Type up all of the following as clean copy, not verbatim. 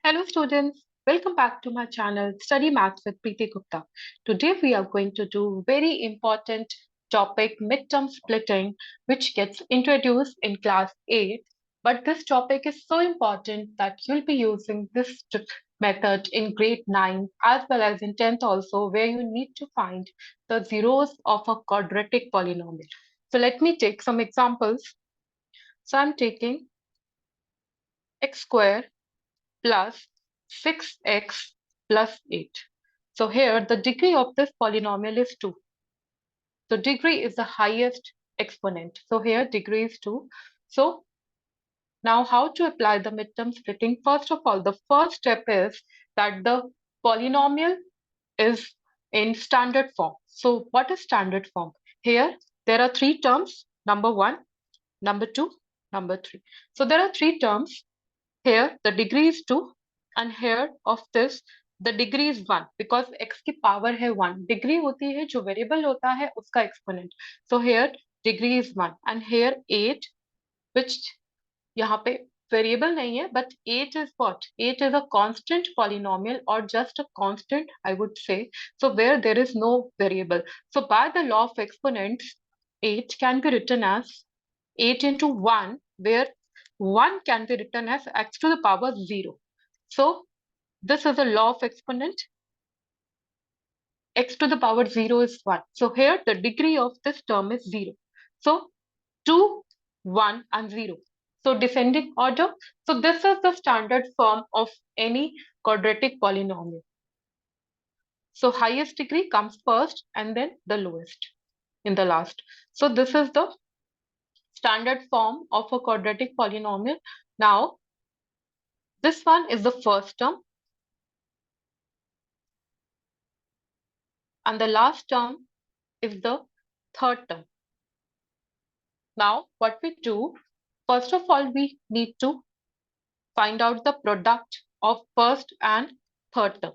Hello students, welcome back to my channel Study Maths with Preeti Gupta. Today we are going to do very important topic midterm splitting which gets introduced in class 8, but this topic is so important that you'll be using this method in grade 9 as well as in 10th also, where you need to find the zeros of a quadratic polynomial. So let me take some examples. So I'm taking x square plus 6x plus 8. So here the degree of this polynomial is 2. So degree is the highest exponent. So here degree is 2. So now how to apply the midterm splitting? First of all, the first step is that the polynomial is in standard form. So what is standard form? Here there are three terms, number 1, number 2, number 3. So there are three terms. Here the degree is 2 and here of this the degree is 1 because x की power है 1. Degree होती है जो variable होता है उसका exponent. So here degree is 1 and here 8 which यहाँ पे variable नहीं है but 8 is what? 8 is a constant polynomial or just a constant I would say. So where there is no variable. So by the law of exponents 8 can be written as 8 into 1 where 1 can be written as x to the power 0. So this is a law of exponent. X to the power 0 is 1. So here the degree of this term is 0. So 2, 1 and 0. So descending order. So this is the standard form of any quadratic polynomial. So highest degree comes first and then the lowest in the last. So this is the standard form of a quadratic polynomial. Now this one is the first term and the last term is the third term. Now what we do, first of all we need to find out the product of first and third term.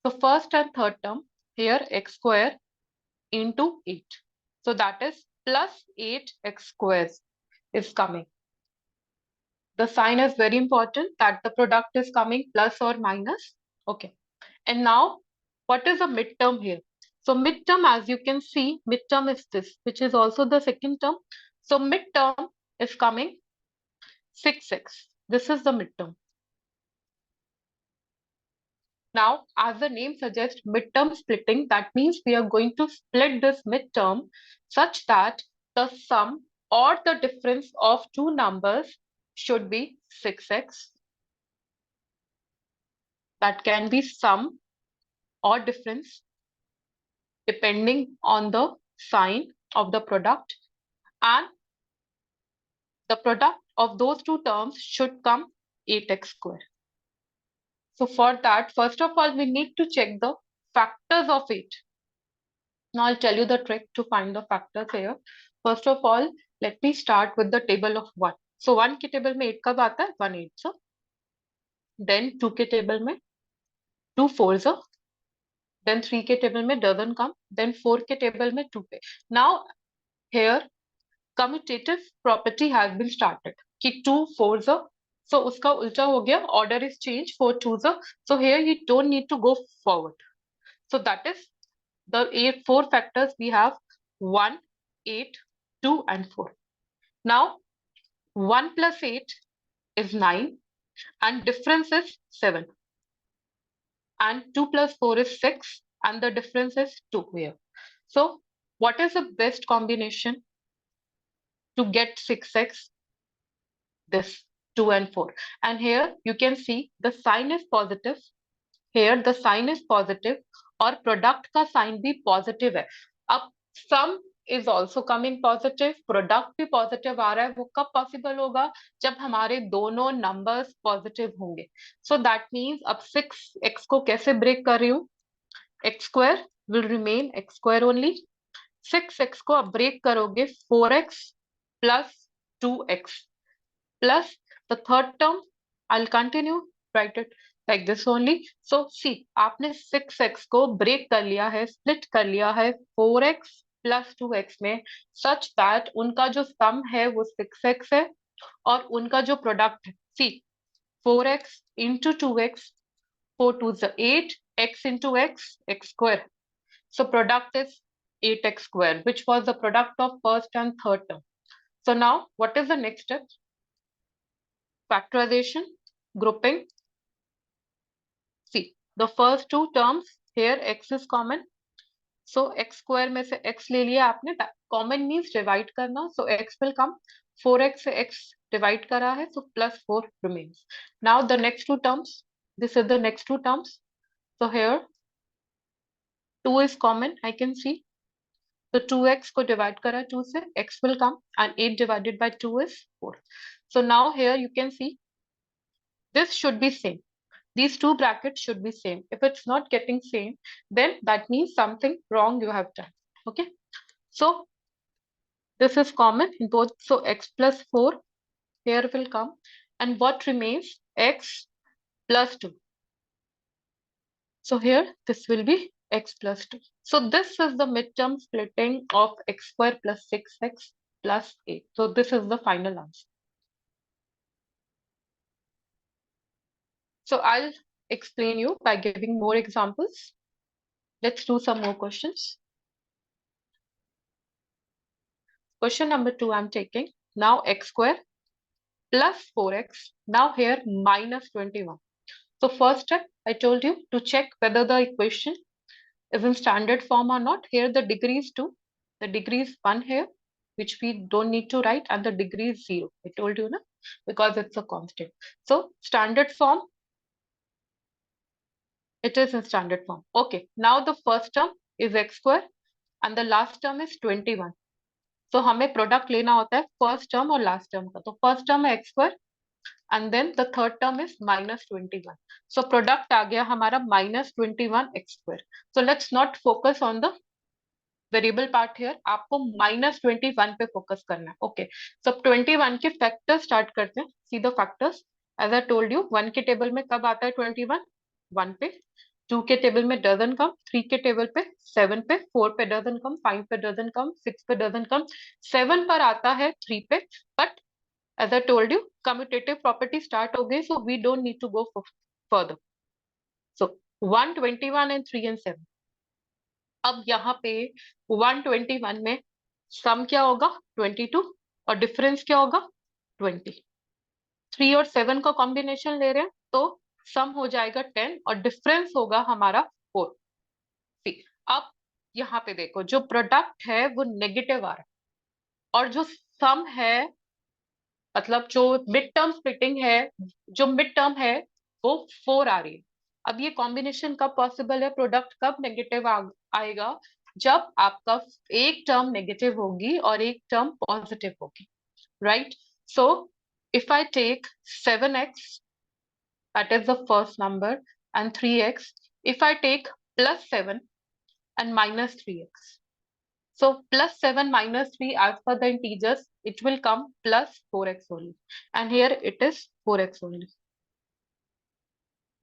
So first and third term, here x square into 8. So that is plus 8x squares is coming. The sign is very important that the product is coming plus or minus. Okay. And now what is a midterm here? So midterm, as you can see, midterm is this, which is also the second term. So midterm is coming 6x. This is the midterm. Now, as the name suggests, midterm splitting, that means we are going to split this midterm such that the sum or the difference of two numbers should be 6x. That can be sum or difference depending on the sign of the product, and the product of those two terms should come 8x square. So for that, first of all, we need to check the factors of 8. Now I'll tell you the trick to find the factors here. First of all, let me start with the table of 1. So 1 के table में 8 कब आता है? 1 8 Then 2 के table में 2 4 Then 3 के table में doesn't come. Then 4 के table में 2 पे. Now here commutative property has been started. कि 2 4 So उसका उल्टा हो गया. Order is changed. 4 2 So here you don't need to go forward. So that is the 4 factors we have 1, 8, 2 and 4. Now 1 plus 8 is 9 and difference is 7. And 2 plus 4 is 6 and the difference is 2 here. So what is the best combination to get 6x? This 2 and 4. And here you can see the sign is positive. Here the sign is positive और product का sign भी positive है. अब sum is also coming positive, product भी positive आ रहा है. वो कब possible होगा? जब हमारे दोनों numbers positive होंगे. So that means अब 6x को कैसे break कर रही हूँ? X square will remain x square only. 6x को अब break करोगे 4x plus 2x plus the third term. I'll continue, write it like this only. So see, आपने 6x को break कर लिया है, split कर लिया है 4x plus 2x में, such that उनका जो sum है वो 6x है और उनका जो product है, see, 4x into 2x, 4 to the 8, x into x, x square. So product is 8x square, which was the product of first and third term. So now what is the next step? Factorization, grouping. See, the first two terms here x is common. So x square में से x ले लिया आपने, common means divide करना, so x will come, 4x से x divide करा है, so plus 4 remains. Now the next two terms, this is the next two terms. So here 2 is common, I can see. So 2x को divide करा 2 से, x will come, and 8 divided by 2 is 4. So now here you can see this should be same. These two brackets should be same. If it's not getting same, then that means something wrong you have done. Okay. So this is common in both. So x plus 4 here will come. And what remains? X plus 2. So here this will be x plus 2. So this is the midterm splitting of x square plus 6x plus 8. So this is the final answer. So I'll explain you by giving more examples. Let's do some more questions. Question number 2 I'm taking. Now x square plus 4x. Now here minus 21. So first step, I told you to check whether the equation is in standard form or not. Here the degree is 2. The degree is 1 here, which we don't need to write, and the degree is 0. I told you, na? Because it's a constant. So standard form, it is in standard form. Okay, now the first term is x square and the last term is 21. So हमें product लेना होता है first term और last term का. तो first term है x square and then the third term is minus 21. So product आ गया हमारा minus 21 x square. So let's not focus on the variable part here. आपको minus 21 पे focus करना है. Okay. So 21 के factors start करते हैं. See the factors. As I told you, 1 के table में कब आता है 21? 1 पे. 2 के टेबल में doesn't come, 3 के टेबल पे, 7 पे, 4 पे doesn't come, 5 पे doesn't come, 6 पे doesn't come, 7 पर आता है 3 पे, but as I told you, commutative property start हो गई, so we don't need to go further. So 1, 21 and 3 and 7. अब यहाँ पे 121 में सम क्या होगा 22 और डिफरेंस क्या होगा 20. 3 और 7 का कॉम्बिनेशन ले रहे हैं तो सम हो जाएगा 10 और डिफरेंस होगा हमारा 4. अब यहाँ पे देखो जो प्रोडक्ट है वो नेगेटिव आ रहा है और जो सम है मतलब जो मिड टर्म स्प्लिटिंग है जो मिड टर्म है वो 4 आ रही है. अब ये कॉम्बिनेशन कब पॉसिबल है प्रोडक्ट कब नेगेटिव आएगा जब आपका एक टर्म नेगेटिव होगी और एक टर्म पॉजिटिव होगी. Right. So if I take 7x, that is the first number, and 3x, if I take plus 7 and minus 3x. So plus 7 minus 3 as per the integers, it will come plus 4x only. And here it is 4x only.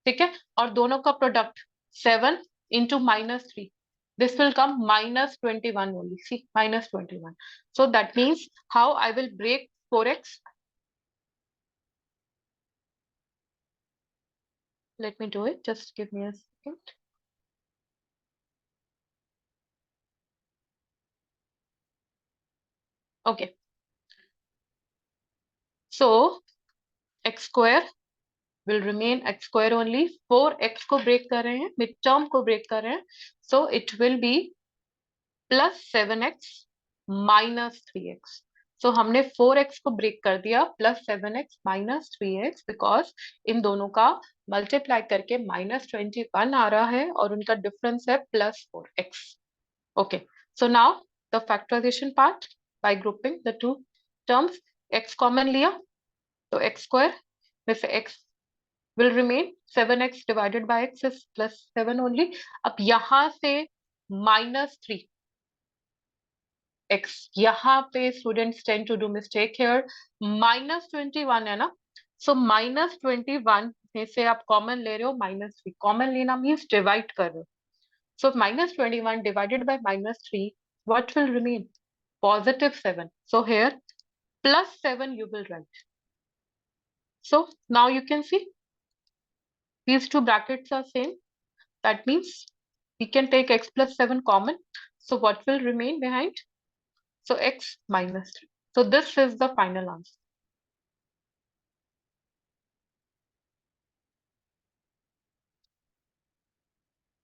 ठीक है. और दोनों का product 7 into minus 3. This will come minus 21 only. See, minus 21. So that means how I will break 4x. Let me do it. Just give me a second. Okay. So x square will remain x square only. 4x को break कर रहे हैं, mid term को break कर रहे हैं. So it will be plus 7x minus 3x. So हमने 4x को break कर दिया plus 7x minus 3x because इन दोनों का multiply करके minus 21 आ रहा है और उनका difference है plus 4x. Okay. So now the factorization part by grouping the two terms. x common लिया तो x square में से x will remain 7x divided by x is plus 7 only. अब यहाँ से minus 3 x, यहाँ पे students tend to do mistake here. minus 21 है ना, so minus 21 में से आप common ले रहे हो minus 3. common लेना means divide कर रहे हो. So minus 21 divided by minus 3, what will remain? Positive 7. So here plus 7 you will write. So now you can see these two brackets are same. That means we can take x plus 7 common. So what will remain behind? So x minus 3. So this is the final answer.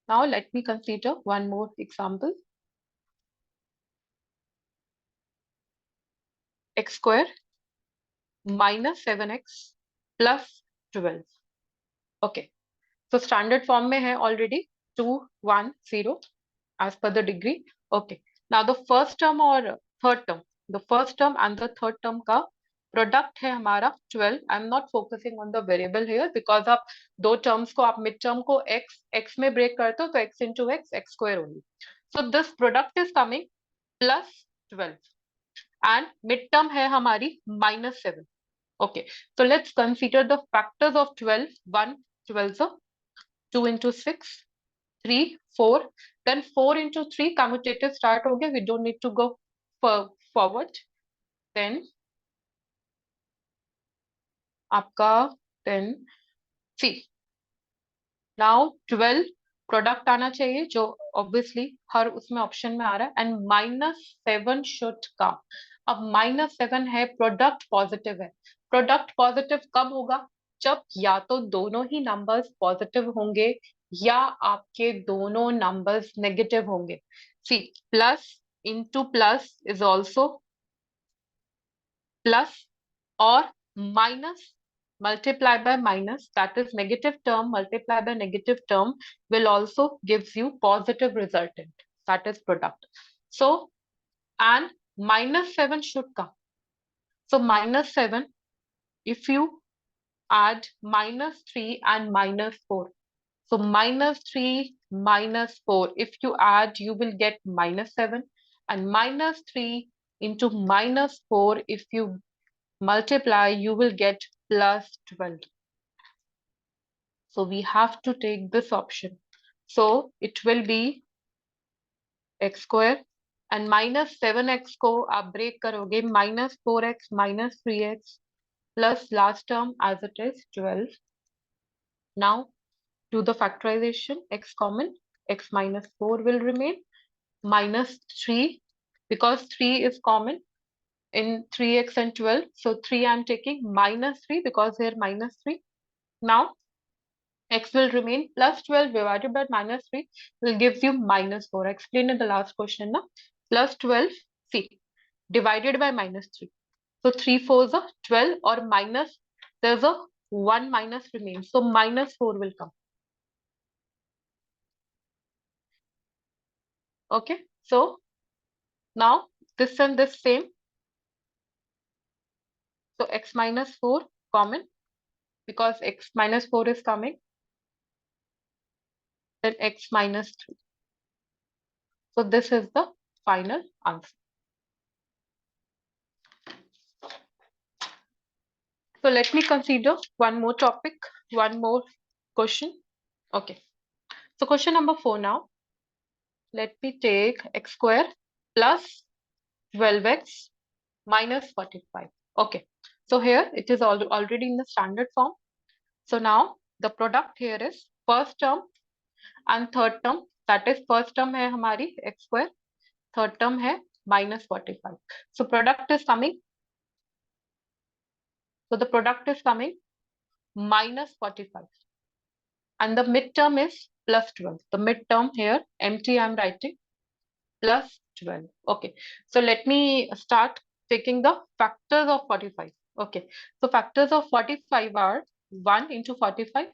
Now let me consider one more example. X square minus 7x plus 12. Okay. So standard form में है already 2, 1, 0 as per the degree. Okay. Now the first term or third term, the first term and the third term का product है हमारा 12. I'm not focusing on the variable here because आप दो terms को आप mid term को x में break करते हो तो x into x square only. So this product is coming plus 12 and mid term है हमारी minus 7. Okay, so let's consider the factors of 12. 1, 12 so 2 into 6, 3, 4. Then 4 into 3 commutative start हो गया. We don't need to go forward. Then आपका then see now 12 product आना चाहिए जो obviously हर उसमें option में आ रहा है एंड -7 शुड कम. अब -7 है, प्रोडक्ट पॉजिटिव है. प्रोडक्ट पॉजिटिव कब होगा? जब या तो दोनों ही नंबर्स पॉजिटिव होंगे या आपके दोनों नंबर्स नेगेटिव होंगे. See plus into plus is also plus or minus multiply by minus, that is negative term multiply by negative term will also gives you positive resultant, that is product. So and -7 should come. So -7, if you add -3 and -4, so -3 -4, if you add you will get -7 and -3 into -4 if you multiply you will get plus 12. So we have to take this option. So it will be x square and -7x को आप break करोगे -4x -3x plus last term as it is 12. Now do the factorization. X common, x minus 4 will remain, -3 because 3 is common in 3x and 12. So 3 I'm taking, -3 because here -3. Now x will remain plus 12 divided by -3 will give you -4. I explained in the last question now. Plus 12, see, divided by -3. So 3 fours are 12 or minus, there's a 1 minus remains. So -4 will come. Okay, so now this and this same. So x minus 4 common because x minus 4 is coming. Then x minus 3. So this is the final answer. So let me consider one more topic, one more question. Okay. So question number 4 now. Let me take x square plus 12x minus 45. Okay. So here it is already in the standard form. So now the product here is first term and third term. That is first term है हमारी x square, third term है minus 45. So product is coming. So the product is coming minus 45. And the midterm is plus 12. The midterm here, empty I'm writing, plus 12. Okay, so let me start taking the factors of 45. Okay, so factors of 45 are 1 into 45.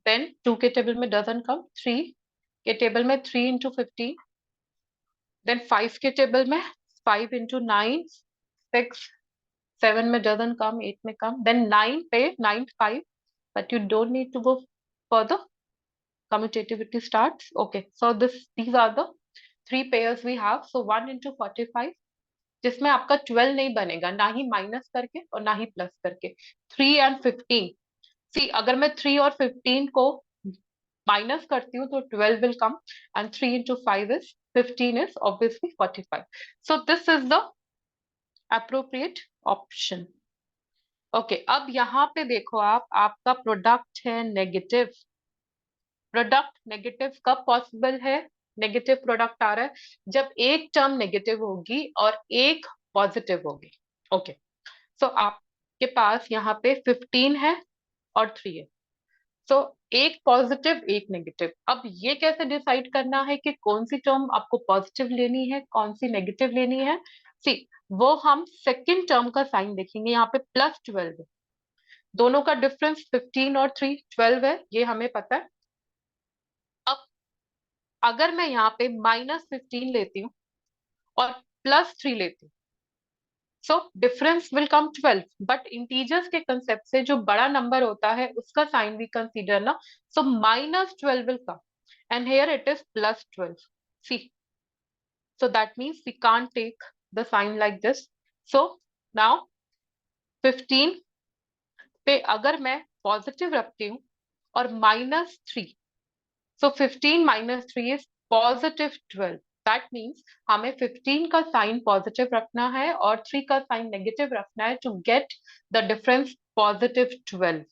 Then 2 के table में doesn't come, 3 के table में 3 into 15. Then 5 के table में 5 into 9, 6, 7 में doesn't come, 8 में come. Then 9 पे 9, 5, but you don't need to go further. Commutativity starts. Okay, so these are the 3 pairs we have. So 1 into 45 जिसमें आपका 12 नहीं बनेगा, ना ही माइनस करके और ना ही प्लस करके. 3 and 15. सी अगर मैं 3 और 15 को माइनस करती हूँ तो 12 will come and 3 into 5 is 15 is obviously 45. So this is the appropriate option. Okay अब यहाँ पे देखो आप, आपका प्रोडक्ट है नेगेटिव। प्रोडक्ट नेगेटिव कब पॉसिबल है? नेगेटिव प्रोडक्ट आ रहा है जब एक टर्म नेगेटिव होगी और एक पॉजिटिव होगी। ओके सो आपके पास यहाँ पे 15 है और 3 है। सो एक पॉजिटिव एक नेगेटिव। अब ये कैसे डिसाइड करना है कि कौन सी टर्म आपको पॉजिटिव लेनी है, कौन सी नेगेटिव लेनी है? सी वो हम सेकेंड टर्म का साइन देखेंगे। यहाँ पे +12 है, दोनों का डिफरेंस 15 और 3 12 है, ये हमें पता है। अब अगर मैं यहाँ पे -15 लेती हूँ और +3 लेती हूँ, so difference will come 12, but integers के कंसेप्ट से जो बड़ा नंबर होता है उसका साइन भी कंसीडर ना, सो -12 will come and here it is +12. See, so that means we can't take the sign like this. So now 15 पे अगर मैं पॉजिटिव रखती हूँ और -3, so 15 - 3 is +12. दैट मीन्स हमें 15 का साइन पॉजिटिव रखना है और 3 का साइन नेगेटिव रखना है to get the difference +12,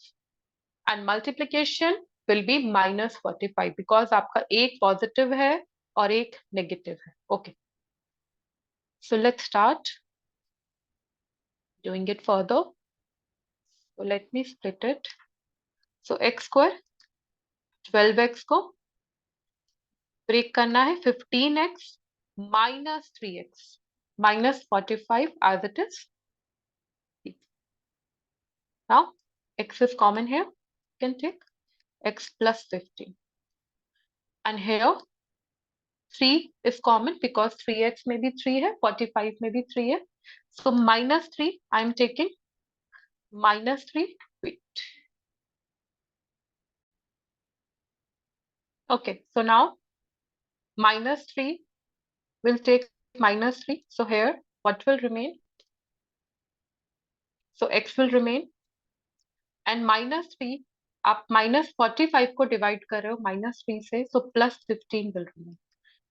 and multiplication will be -45 because आपका एक पॉजिटिव है और एक नेगेटिव है। Okay so let's start doing it further. So let me split it. So x square 12x को ब्रेक करना है 15x -3x -45 as it is. Now x is common here. You can take x plus 15. And here 3 is common because 3x may be 3 है, 45 may be 3 है. So -3 I am taking -3. Wait. Okay, so now -3 will take -3. So here what will remain? So x will remain and -3 आप -45 को divide कर रहे हो -3 से, so +15 will remain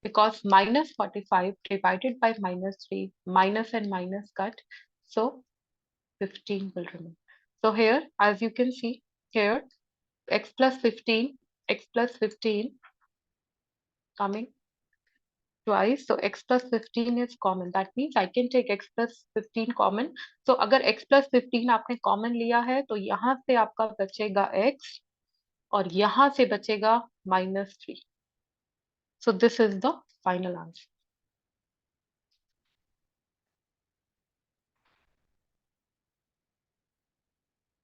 because -45 divided by -3, minus and minus cut, so 15 will remain. So here as you can see here x plus 15 coming twice, so x plus 15 is common. That means I can take x plus 15 common. So अगर x plus 15 आपने common लिया है तो यहाँ से आपका बचेगा x और यहाँ से बचेगा -3. So this is the final answer.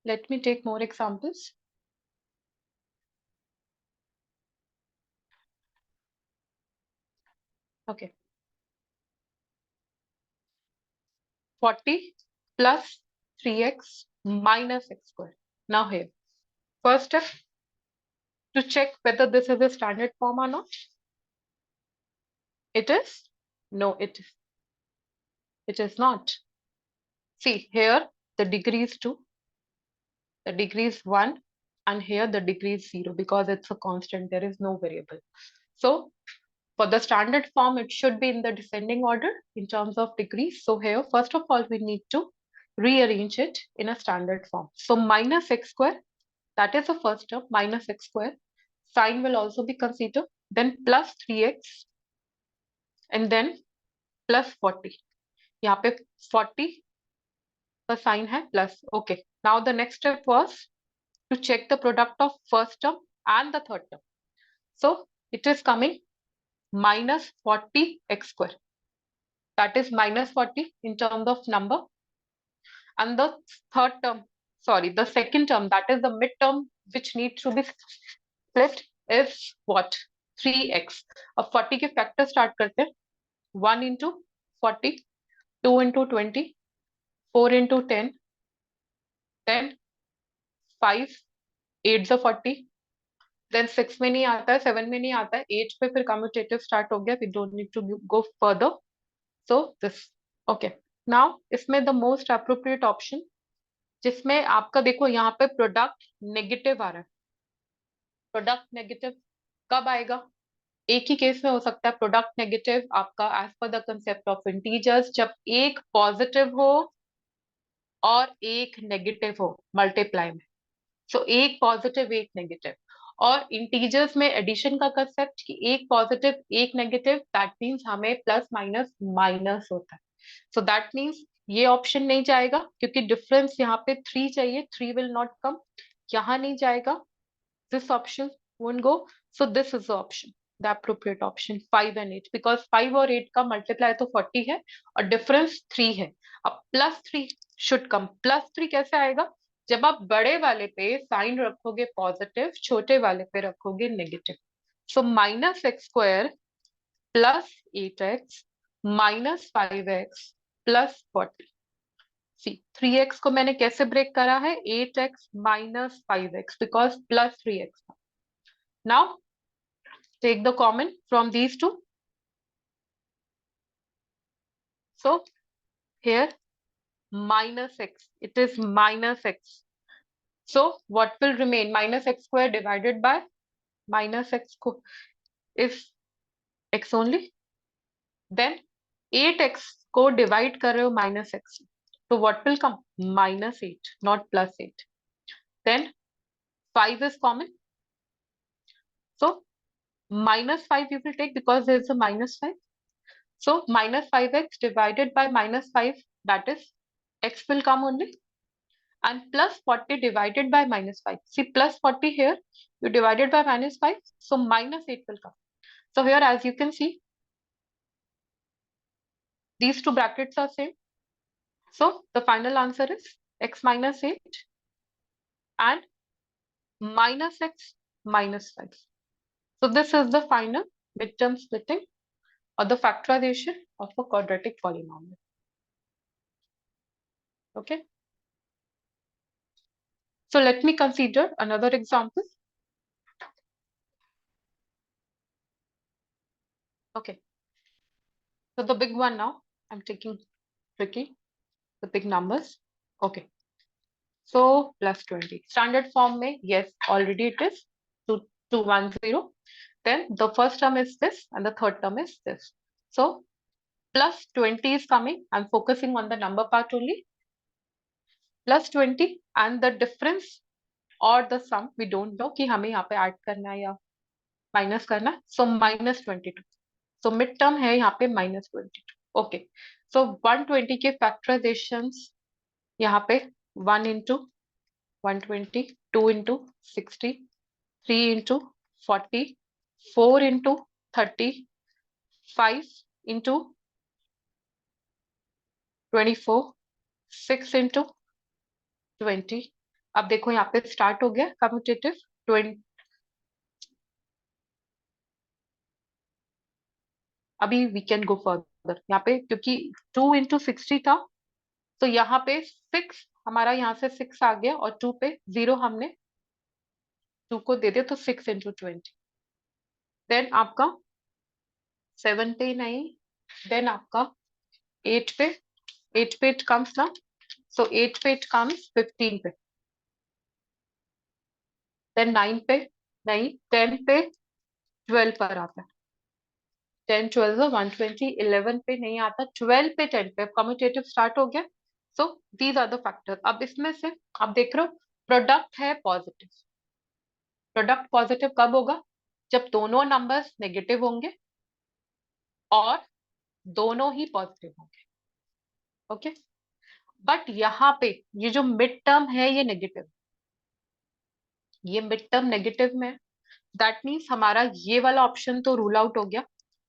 Let me take more examples. Okay. 40 plus 3x minus x squared. Now here, first step to check whether this is a standard form or not. It is? No, it is not. See here, the degree is 2, the degree is 1, and here the degree is 0 because it's a constant, there is no variable. So for the standard form, it should be in the descending order in terms of degrees. So here, first of all, we need to rearrange it in a standard form. So minus x square, that is the first term, minus x square. Sign will also be considered. Then plus 3x and then plus 40. यहाँ पे 40 का sign है plus. Okay. Now the next step was to check the product of first term and the third term. So it is coming minus 40 x square. That is minus 40 in terms of number. And the third term, sorry, the second term, that is the midterm which needs to be split is what? 3x. अब 40 के factor start करते हैं. 1 into 40, 2 into 20, 4 into 10, 10, 5, 8 the 40, then 6 में नहीं आता है, 7 में नहीं आता है, 8 पे फिर कम्यूटेटिव स्टार्ट हो गया. We don't need to go further. So this, okay. Now इसमें the most appropriate option जिसमें आपका देखो यहाँ पे प्रोडक्ट नेगेटिव आ रहा है. प्रोडक्ट नेगेटिव कब आएगा? एक ही केस में हो सकता है प्रोडक्ट नेगेटिव आपका as per the concept of integers, जब एक पॉजिटिव हो और एक नेगेटिव हो मल्टीप्लाई में। सो एक पॉजिटिव एक नेगेटिव, और इंटीजर्स में एडिशन का कंसेप्ट कि एक पॉजिटिव एक नेगेटिव, दैट मीन्स हमें प्लस माइनस माइनस होता है। सो दैट मीन्स ये ऑप्शन नहीं जाएगा क्योंकि डिफरेंस यहाँ पे 3 चाहिए, 3 विल नॉट कम, यहाँ नहीं जाएगा, this option won't go. So this is the option, the appropriate option 5 and 8, because 5 और 8 का मल्टीप्लाई तो 40 है और डिफरेंस 3 है। अब प्लस 3 शुड कम। प्लस 3 कैसे आएगा? जब आप बड़े वाले पे साइन रखोगे पॉजिटिव, छोटे वाले पे रखोगे negative. So minus x square plus 8x minus 5x plus 40। सी 3x को मैंने कैसे ब्रेक करा है? 8x minus 5x, because plus 3x। Now take the common from these two. So here minus x, it is minus x. So what will remain? Minus x square divided by minus x is x only. Then 8x को divide कर रहे हो minus x. So what will come? Minus 8, not plus 8. Then 5 is common. So minus 5 you will take because there is a minus 5. So minus 5x divided by minus 5, that is x will come only, and plus 40 divided by minus 5. See plus 40 here, you divided by minus 5, so minus 8 will come. So here as you can see, these two brackets are same. So the final answer is x minus 8 and minus x minus 5. So this is the final midterm splitting or the factorization of a quadratic polynomial. Okay. So let me consider another example. Okay. So the big one now, I'm taking tricky, the big numbers. Okay. So plus 20. Standard form में, yes, already it is 2210. Then the first term is this and the third term is this. So plus 20 is coming. I'm focusing on the number part only. Plus 20 and the difference or the sum, we don't know कि हमें यहाँ पे add करना है या minus करना है. So minus 22. So mid term है यहाँ पे minus 22. Okay. So 120 के factorizations यहाँ पे 1 into 120, 2 into 60, 3 into 40, 4 into 30, 5 into 24, 6 into 20. अब देखो यहाँ पे स्टार्ट हो गया कम्यूटेटिव 20. अभी वी कैन गो फर्दर यहाँ पे, क्योंकि 2 into 60 था, तो यहाँ पे 6 हमारा यहाँ से 6 आ गया और 2 पे 0 हमने 2 को दे दिया, तो 6 into 20. देन आपका 7 पे नहीं, देन आपका 8 पे, 8 पे इट कम्स ना, so 8 पे it comes 15 पे, then 9 पे नहीं, 10 पे 12 पर आता है, 10 12 120, 11 पे नहीं आता, 12 पे 10 पे कम्यूटेटिव स्टार्ट हो गया. So these are the factor. अब इसमें से आप देख रहे हो प्रोडक्ट है पॉजिटिव. प्रोडक्ट पॉजिटिव कब होगा? जब दोनों नंबर्स नेगेटिव होंगे और दोनों ही पॉजिटिव होंगे. ओके. बट यहाँ पे ये जो मिड टर्म है ये नेगेटिव, ये मिड टर्म नेगेटिव में, दैट मीन्स हमारा ये वाला ऑप्शन तो रूल आउट हो गया,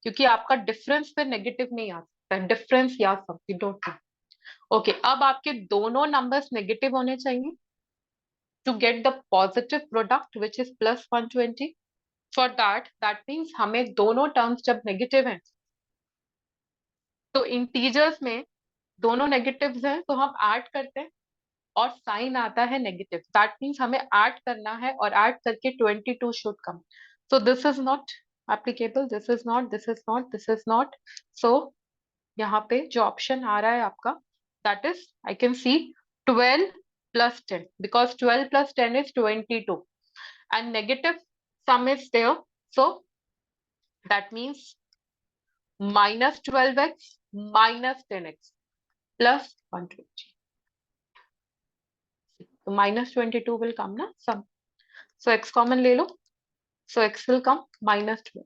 क्योंकि आपका डिफरेंस पे नेगेटिव नहीं आ सकता है. डिफरेंस या sum you don't know. Okay. अब आपके दोनों नंबर्स नेगेटिव होने चाहिए to get the positive product which is plus 120. For that means हमें दोनों टर्म्स जब नेगेटिव हैं, तो इंटीजर्स में दोनों नेगेटिव्स हैं, तो हम ऐड करते हैं और साइन आता है नेगेटिव. दैट मीन्स हमें ऐड करना है और ऐड करके 22 should come. So this is not applicable, this is not, this is not, this is not. So यहाँ पे जो ऑप्शन आ रहा है आपका, that is I can see 12 plus 10, because 12 plus 10 is 22 and negative sum is there. So That means minus 12x minus 10x plus 120. So minus 22 will come na sum. So x common ले लो. So x will come minus 12.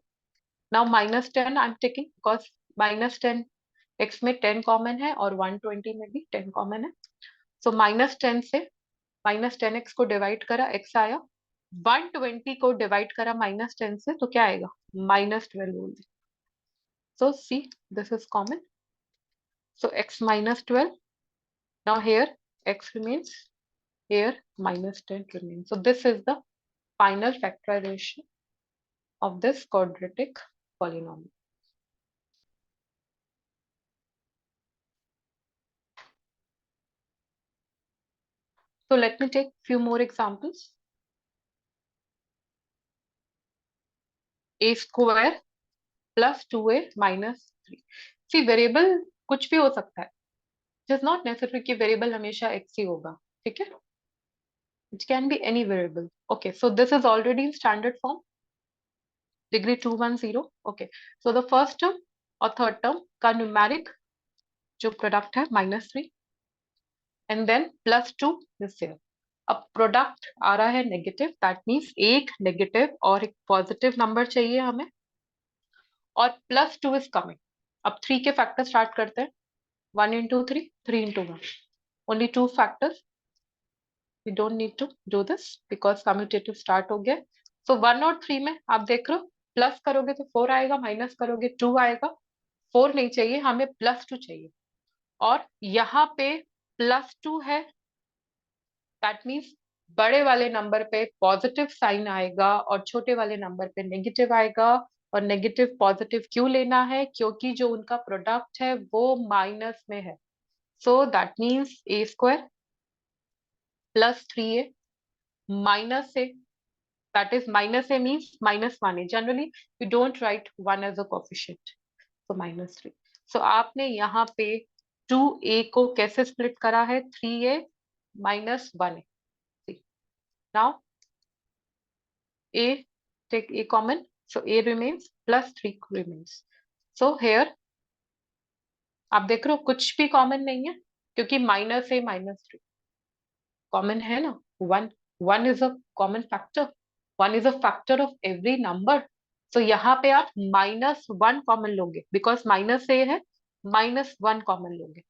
Now minus 10 I'm taking because minus 10 x में 10 common है और 120 में भी 10 common है. So minus 10 से minus 10x को divide करा x आया. 120 को डिवाइड करा minus 10 से तो क्या आएगा minus 12 बोल दी. So see this is common. So x minus 12. Now here x remains. Here minus 10 remains. So this is the final factorization of this quadratic polynomial. So let me take few more examples. A square plus 2a minus 3. See variable कुछ भी हो सकता है. It is not necessary कि variable हमेशा x ही होगा. ठीक है? It can be any variable. Okay, so this is already in standard form. Degree 210. Okay, so the first term और third term का numeric जो product है -3 and then +2 is there. अब प्रोडक्ट आ रहा है नेगेटिव. दैट मीन्स एक negative और एक पॉजिटिव नंबर चाहिए हमें. और +2 इज कमिंग. अब 3 के फैक्टर स्टार्ट करते हैं. 1 into 3, 3 into 1. Only 2 factors. We don't need to do this because commutative start हो गया. सो 1 और 3 में आप देख रहे हो प्लस करोगे तो 4 आएगा, माइनस करोगे 2 आएगा. 4 नहीं चाहिए हमें, +2 चाहिए. और यहाँ पे +2 है. दैट मीन्स बड़े वाले नंबर पे पॉजिटिव साइन आएगा और छोटे वाले नंबर पे नेगेटिव आएगा. और नेगेटिव पॉजिटिव क्यों लेना है? क्योंकि जो उनका प्रोडक्ट है वो माइनस में है. So that means A square +3a minus a, that is minus a means -1a. Generally we don't write 1 as a coefficient, so -3. So आपने यहाँ पे 2a को कैसे स्प्लिट करा है? 3a minus 1a. Now a, take a common, so a remains, +3 remains. So here आप देख रहे हो कुछ भी कॉमन नहीं है क्योंकि -a -3 कॉमन है ना. 1 is a common factor. 1 is a factor of every number. So यहाँ पे आप -1 कॉमन लोगे बिकॉज -a है. -1 कॉमन लोगे.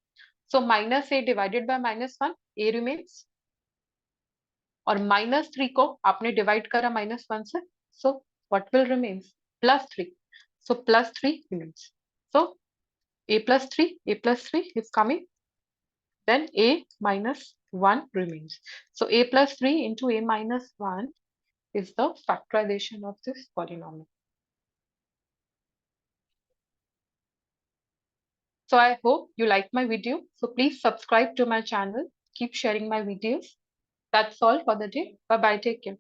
So -a divided by -1, a remains. और -3 को आपने डिवाइड करा -1 से. So what will remains? +3. So +3 remains. So a+3 is coming. Then a -1 remains. So a+3 into a -1 is the factorization of this polynomial. So I hope you like my video. So please subscribe to my channel. Keep sharing my videos. That's all for the day. Bye bye. Take care.